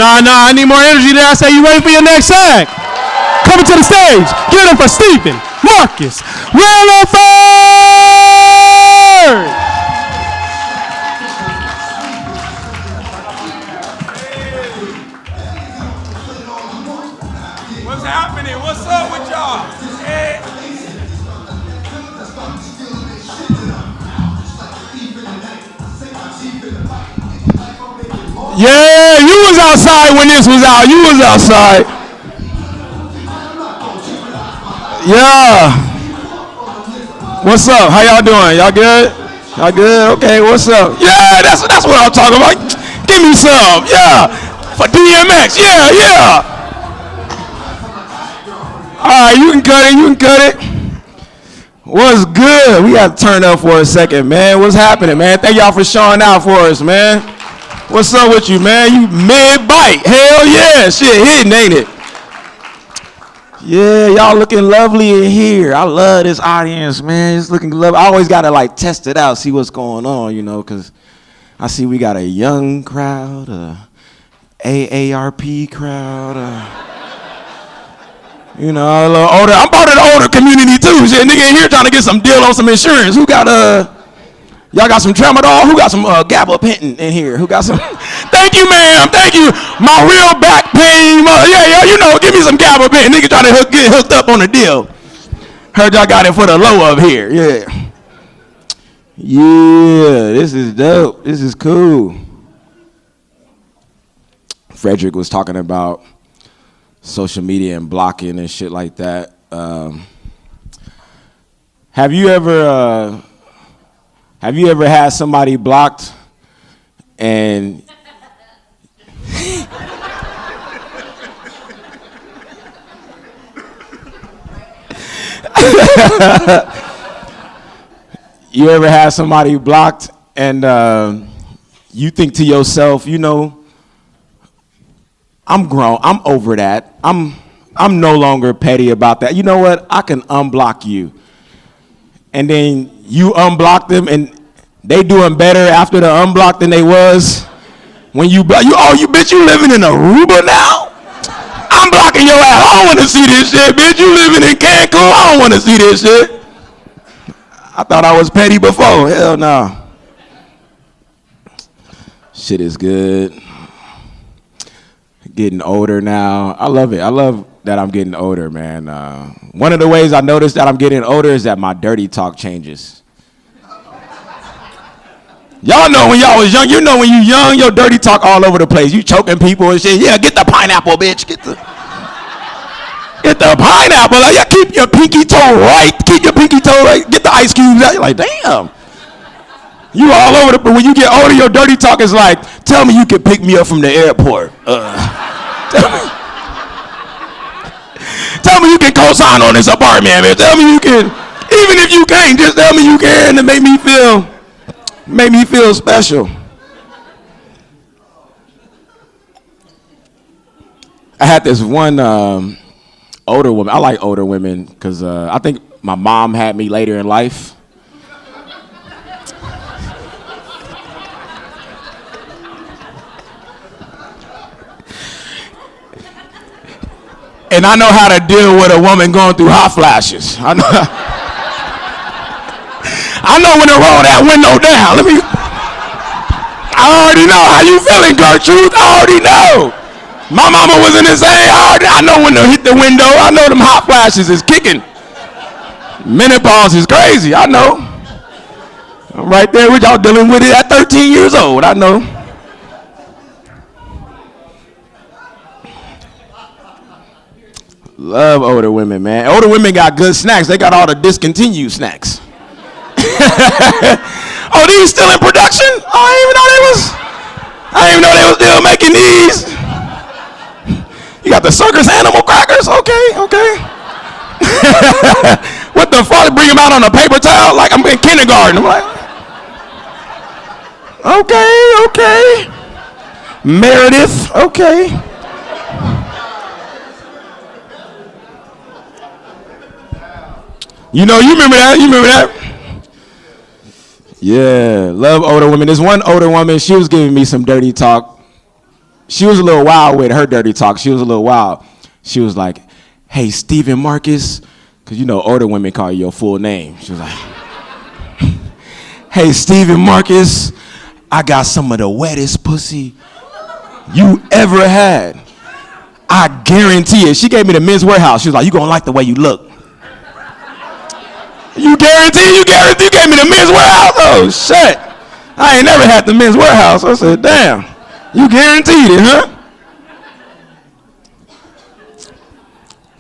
Nah, I need more energy than I say. You ready for your next act? Coming to the stage. Get him for Stephen Marcus Williford. What's happening? What's up with y'all? Hey. Yeah, you was outside when this was out. You was outside. Yeah. What's up? How y'all doing? Y'all good? Y'all good? Okay, what's up? Yeah, that's what I'm talking about. Give me some. Yeah. For DMX. Yeah. All right, you can cut it. What's good? We got to turn up for a second, man. What's happening, man? Thank y'all for showing out for us, man. What's up with you, man? You mid-bite. Hell yeah. Shit hitting, ain't it? Yeah, y'all looking lovely in here. I love this audience, man. It's looking lovely. I always got to, like, test it out, see what's going on, you know, because I see we got a young crowd, a AARP crowd, you know, a little older. I'm part of the older community, too. Shit, nigga in here trying to get some deal on some insurance. Who got, y'all got some tramadol? Who got some gabapentin in here? Who got some? Thank you, ma'am. Thank you. My real back pain. Yeah, you know, give me some gabapentin. Nigga trying to get hooked up on the deal. Heard y'all got it for the low up here. Yeah. Yeah, this is dope. This is cool. Frederick was talking about social media and blocking and shit like that. Have you ever had somebody blocked and you ever had somebody blocked and you think to yourself, you know, I'm grown, I'm over that. I'm no longer petty about that. You know what? I can unblock you. And then you unblock them and they doing better after the unblock than they was when you block. You bitch, you living in Aruba now? I'm blocking your ass. I don't want to see this shit, bitch. You living in Cancun? I don't want to see this shit. I thought I was petty before. Hell no. Shit is good. Getting older now. I love it. I love that I'm getting older, man. One of the ways I noticed that I'm getting older is that my dirty talk changes. Y'all know when y'all was young, you know when you young, your dirty talk all over the place. You choking people and shit. Yeah, get the pineapple, bitch. Get the pineapple. Like, yeah, keep your pinky toe right. Keep your pinky toe right. Get the ice cubes out. You're like, damn. You all over the, but when you get older, your dirty talk is like, tell me you can pick me up from the airport. Tell me you can co-sign on this apartment, man. Tell me you can, even if you can't, just tell me you can to make me feel special. I had this one older woman. I like older women because I think my mom had me later in life. And I know how to deal with a woman going through hot flashes. I know when to roll that window down. I already know how you feeling, Gertrude. I already know. My mama was in the same. I know when to hit the window. I know them hot flashes is kicking. Menopause is crazy. I know. I'm right there with y'all dealing with it at 13 years old. I know. Love older women, man. Older women got good snacks. They got all the discontinued snacks. Oh, these still in production? Oh, I didn't even know they was still making these. You got the circus animal crackers? Okay. What the fuck? Bring them out on a paper towel like I'm in kindergarten. I'm like, okay. Meredith, okay. You remember that? Yeah, love older women. There's one older woman, she was giving me some dirty talk. she was a little wild with her dirty talk. She was a little wild. She was like, hey, Stephen Marcus, because you know older women call you your full name. She was like, hey, Stephen Marcus, I got some of the wettest pussy you ever had. I guarantee it. She gave me the Men's Warehouse. She was like, you gonna like the way you look. You guarantee? You gave me the Men's Warehouse? Oh, shit. I ain't never had the Men's Warehouse. I said, damn, you guaranteed it, huh?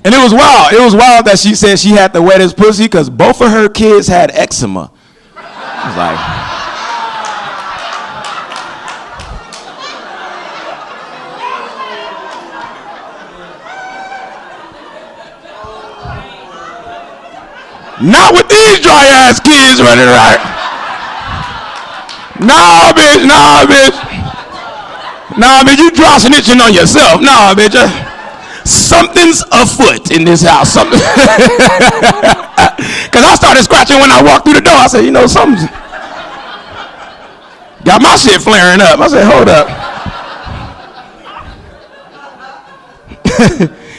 And it was wild. It was wild that she said she had the wettest pussy because both of her kids had eczema. I was like, not with these dry ass kids running around. Nah, bitch, you dry snitching on yourself. Nah, bitch. Something's afoot in this house. Something. Because I started scratching when I walked through the door. I said, you know, something's got my shit flaring up. I said, hold up.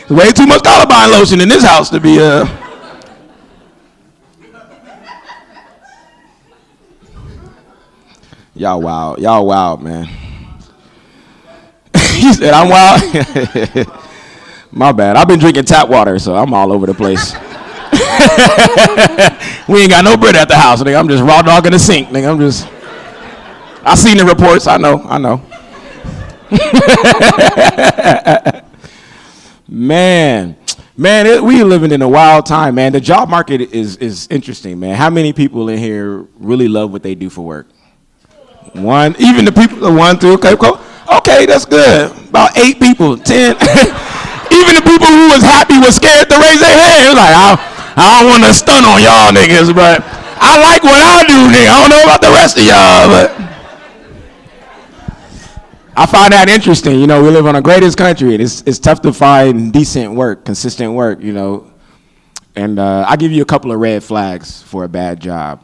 Way too much Columbine lotion in this house to be Y'all wild, man. He said, I'm wild. My bad. I've been drinking tap water, so I'm all over the place. We ain't got no bread at the house, nigga. I'm just raw dog in the sink, nigga. I seen the reports. I know. Man, we living in a wild time, man. The job market is interesting, man. How many people in here really love what they do for work? One, even the people, one, two, okay, cool. Okay, that's good. About 8 people, 10. Even the people who was happy was scared to raise their hand. It was like, I don't want to stun on y'all niggas, but I like what I do, nigga. I don't know about the rest of y'all, but I find that interesting. You know, we live on the greatest country, and it's tough to find decent work, consistent work, you know. And I'll give you a couple of red flags for a bad job.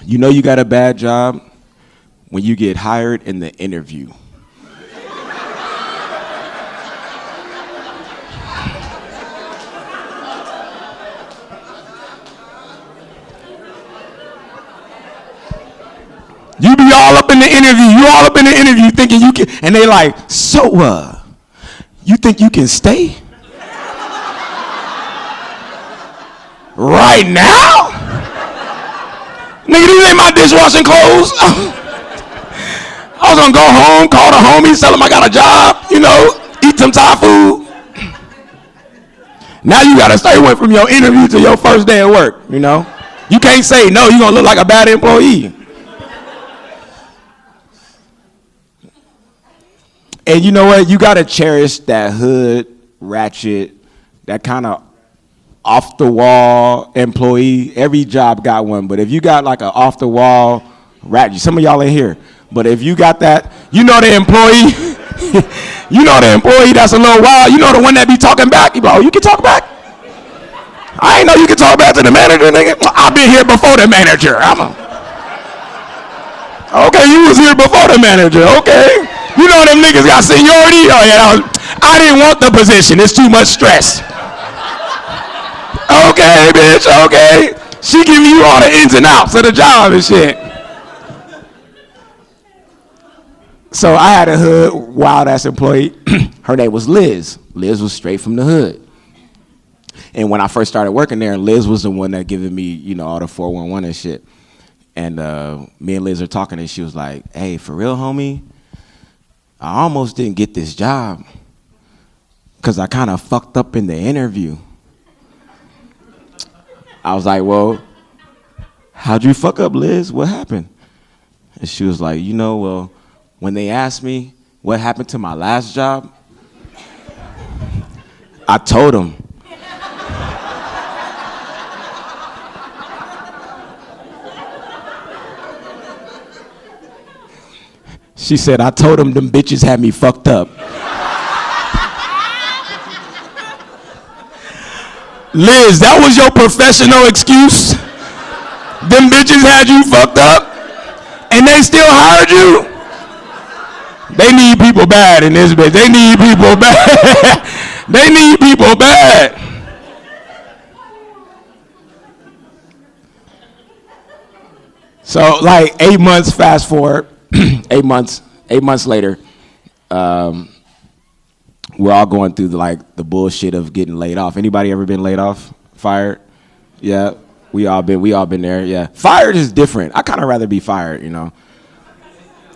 You know you got a bad job when you get hired in the interview. You be all up in the interview. You all up in the interview thinking you can, and they like, so you think you can stay? Right now? Nigga, these ain't my dishwashing clothes. I was gonna go home, call the homies, tell them I got a job, you know, eat some Thai food. Now you gotta stay away from your interview to your first day of work, you know? You can't say no, you're gonna look like a bad employee. And you know what? You gotta cherish that hood, ratchet, that kind of off the wall employee. Every job got one, but if you got like an off the wall ratchet, some of y'all in here, but if you got that, you know the employee, you know the employee that's a little wild, you know the one that be talking back, you be like, oh, you can talk back? I ain't know you can talk back to the manager, nigga. I've been here before the manager. Okay, you was here before the manager, okay. You know them niggas got seniority? Oh yeah, I didn't want the position. It's too much stress. Okay, bitch, okay. She giving you all the ins and outs of the job and shit. So I had a hood, wild ass employee. Her name was Liz. Liz was straight from the hood. And when I first started working there, Liz was the one that giving me, you know, all the 411 and shit. And me and Liz are talking and she was like, hey, for real, homie? I almost didn't get this job because I kind of fucked up in the interview. I was like, well, how'd you fuck up, Liz? What happened? And she was like, you know, well, when they asked me what happened to my last job, I told them. She said, I told them bitches had me fucked up. Liz, that was your professional excuse? Them bitches had you fucked up? And they still hired you? They need people bad in this bitch. They need people bad. They need people bad. So like 8 months, fast forward, 8 months later, we're all going through the bullshit of getting laid off. Anybody ever been laid off? Fired? Yeah, we all been there. Yeah, fired is different. I kind of rather be fired, you know.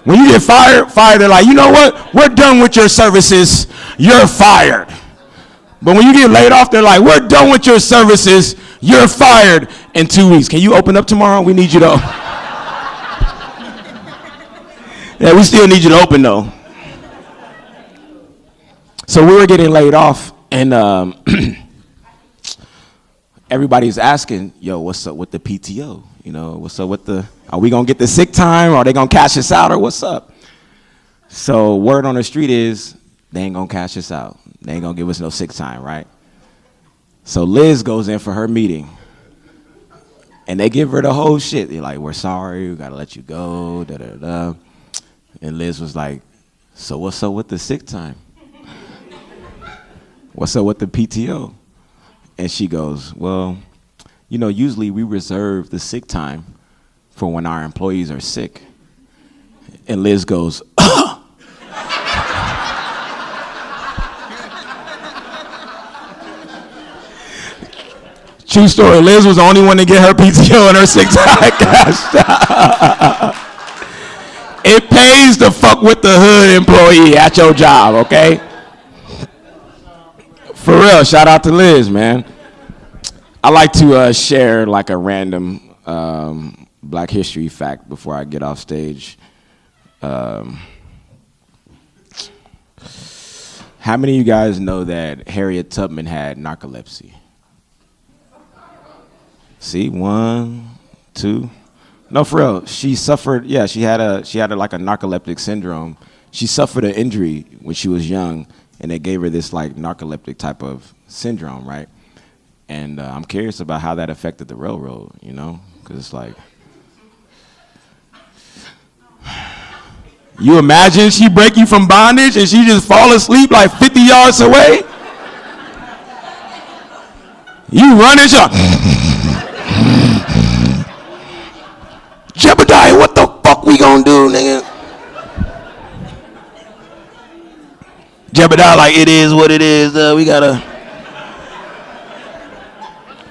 When you get fired, they're like, you know what? We're done with your services. You're fired. But when you get laid off, they're like, we're done with your services. You're fired in 2 weeks. Can you open up tomorrow? We need you to. Yeah, we still need you to open though. So we were getting laid off, and everybody's asking, yo, what's up with the PTO? You know, what's up with are we gonna get the sick time? Or are they gonna cash us out, or what's up? So word on the street is they ain't gonna cash us out. They ain't gonna give us no sick time, right? So Liz goes in for her meeting, and they give her the whole shit. They're like, we're sorry, we gotta let you go, da da da. And Liz was like, so what's up with the sick time? What's up with the PTO? And she goes, well, you know, usually we reserve the sick time for when our employees are sick. And Liz goes, True story, Liz was the only one to get her PTO and her sick time cashed out. It pays to fuck with the hood employee at your job, okay? For real, shout out to Liz, man. I like to share like a random Black History fact before I get off stage. How many of you guys know that Harriet Tubman had narcolepsy? See, 1, 2. No, for real. She suffered. Yeah, she had like a narcoleptic syndrome. She suffered an injury when she was young, and they gave her this like narcoleptic type of syndrome, right? And I'm curious about how that affected the railroad, you know, because it's like, you imagine she break you from bondage and she just fall asleep like 50 yards away. You run and shot. Jebediah, what the fuck we gonna do, nigga? Jebediah, like, it is what it is. We gotta.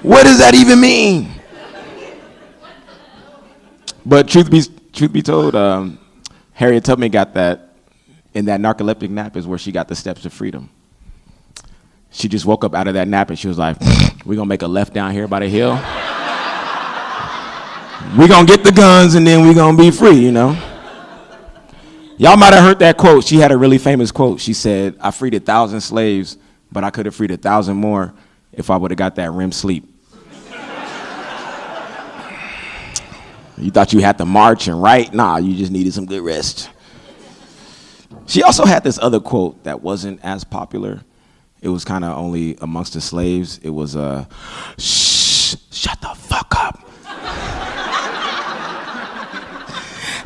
What does that even mean? But truth be told, Harriet Tubman got that. In that narcoleptic nap is where she got the steps to freedom. She just woke up out of that nap and she was like, "We're gonna make a left down here by the hill. We're gonna get the guns and then we're gonna be free," you know? Y'all might have heard that quote. She had a really famous quote. She said, "I freed 1,000 slaves, but I could have freed 1,000 more if I would have got that REM sleep." You thought you had to march and write? Nah, you just needed some good rest. She also had this other quote that wasn't as popular. It was kind of only amongst the slaves. It was, "Shh, shut the fuck up.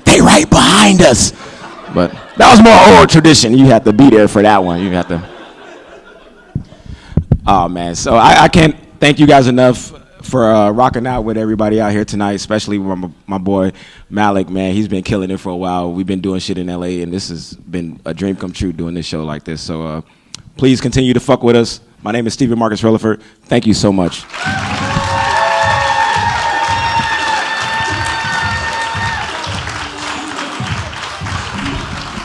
They right behind us." But that was more oral tradition. You had to be there for that one. You had to. Oh, man. So I can't thank you guys enough for rocking out with everybody out here tonight, especially my boy Malik, man. He's been killing it for a while. We've been doing shit in LA, and this has been a dream come true doing this show like this. So please continue to fuck with us. My name is Stephen Marcus Relaford. Thank you so much.